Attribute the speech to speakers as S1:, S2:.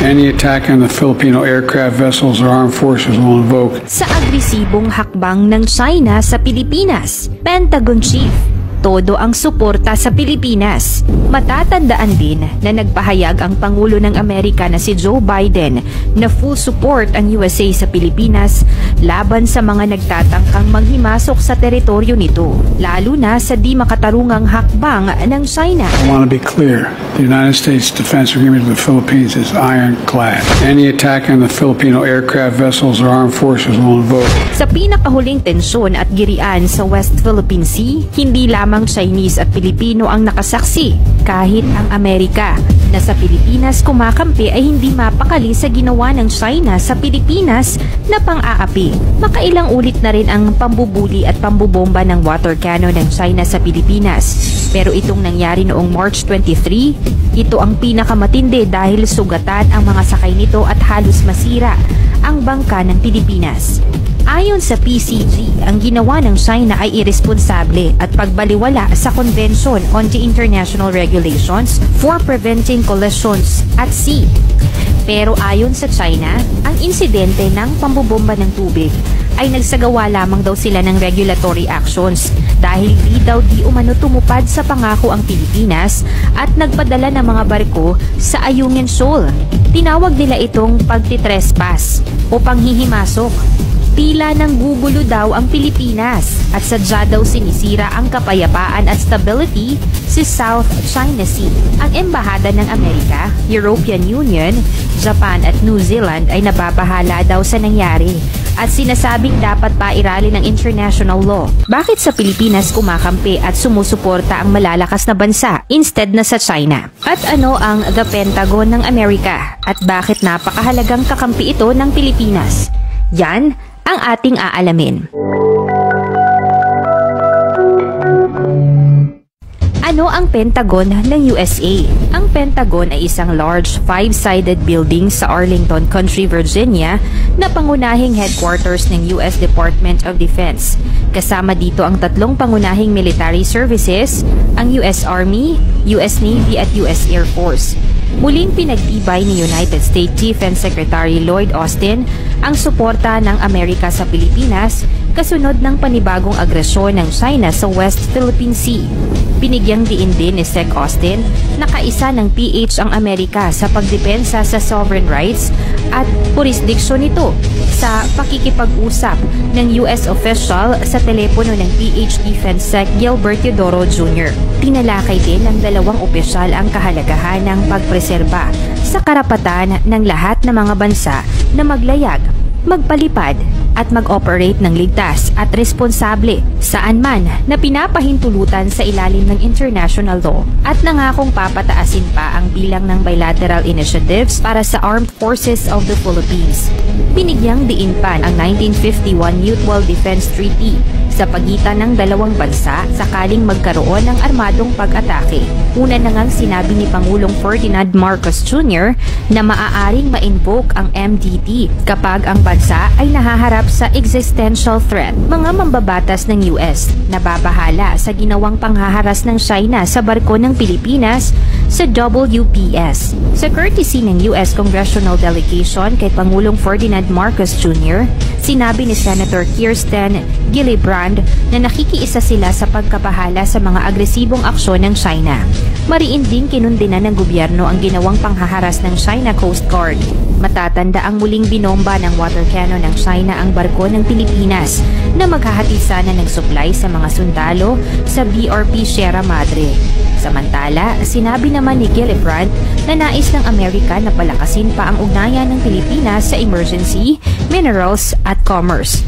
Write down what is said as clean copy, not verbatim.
S1: Any attack on the Filipino aircraft vessels or armed forces will invoke.
S2: Sa agresibong hakbang ng China sa Pilipinas, Pentagon Chief, todo ang suporta sa Pilipinas. Matatandaan din na nagpahayag ang Pangulo ng Amerika na si Joe Biden na full support ang USA sa Pilipinas laban sa mga nagtatangkang manghimasok sa teritoryo nito, lalo na sa di makatarungang hakbang ng China.
S1: I want to be clear. The United States Defense Agreement with the Philippines is ironclad. Any attack on the Filipino aircraft vessels or armed forces will invoke.
S2: Sa pinakahuling tensyon at girian sa West Philippine Sea, hindi lamang Chinese at Pilipino ang nakasaksi, kahit ang Amerika na sa Pilipinas kumakampi ay hindi mapakali sa ginawa ng China sa Pilipinas na pang-aapi. Makailang ulit na rin ang pambubuli at pambubomba ng water cannon ng China sa Pilipinas. Pero itong nangyari noong March 23, ito ang pinakamatindi dahil sugatan ang mga sakay nito at halos masira ang bangka ng Pilipinas. Ayon sa PCG, ang ginawa ng China ay irresponsable at pagbaliwala sa Convention on the International Regulations for Preventing Collisions at Sea. Pero ayon sa China, ang insidente ng pambobomba ng tubig ay nagsagawa lamang daw sila ng regulatory actions dahil di umano tumupad sa pangako ang Pilipinas at nagpadala ng mga barko sa Ayungin Shoal. Tinawag nila itong pagtitrespass o panghihimasok. Tila nang gugulo daw ang Pilipinas at sadya daw sinisira ang kapayapaan at stability sa South China Sea. Ang embahada ng Amerika, European Union, Japan at New Zealand ay nababahala daw sa nangyari at sinasabing dapat pairalin ng international law. Bakit sa Pilipinas kumakampi at sumusuporta ang malalakas na bansa instead na sa China? At ano ang The Pentagon ng Amerika? At bakit napakahalagang kakampi ito ng Pilipinas? Yan ang ating aalamin. Ano ang Pentagon ng USA? Ang Pentagon ay isang large five-sided building sa Arlington County, Virginia na pangunahing headquarters ng US Department of Defense. Kasama dito ang tatlong pangunahing military services, ang US Army, US Navy at US Air Force. Muling pinagtibay ni United States Defense Secretary Lloyd Austin ang suporta ng Amerika sa Pilipinas kasunod ng panibagong agresyon ng China sa West Philippine Sea. Binigyang diin din ni Sec. Austin na kaisa ng PH ang Amerika sa pagdepensa sa sovereign rights at jurisdiction nito sa pakikipag-usap ng US official sa telepono ng PH Defense Sec. Gilbert Teodoro Jr. Tinalakay din ng dalawang opisyal ang kahalagahan ng pagpreserba sa karapatan ng lahat ng mga bansa na maglayag, magpalipad at mag-operate ng ligtas at responsable saan man na pinapahintulutan sa ilalim ng international law at nangakong papataasin pa ang bilang ng bilateral initiatives para sa Armed Forces of the Philippines. Binigyang diin pa ang 1951 Mutual Defense Treaty sa pagitan ng dalawang bansa sakaling magkaroon ng armadong pag-atake. Una na ngang sinabi ni Pangulong Ferdinand Marcos Jr. na maaaring ma-invoke ang MDT kapag ang bansa ay nahaharap sa existential threat. Mga mambabatas ng US nababahala sa ginawang panghaharas ng China sa barko ng Pilipinas sa WPS. Sa courtesy ng US Congressional Delegation kay Pangulong Ferdinand Marcos Jr., sinabi ni Senator Kirsten Gillibrand na nakikiisa sila sa pagkabahala sa mga agresibong aksyon ng China. Mariin din kinundinan ng gobyerno ang ginawang panghaharas ng China Coast Guard. Matatanda ang muling binomba ng water cannon ng China ang barko ng Pilipinas na maghahatid sana ng supply sa mga sundalo sa BRP Sierra Madre. Samantala, sinabi naman ni Gillibrand na nais ng Amerika na palakasin pa ang ugnayan ng Pilipinas sa emergency, minerals at commerce.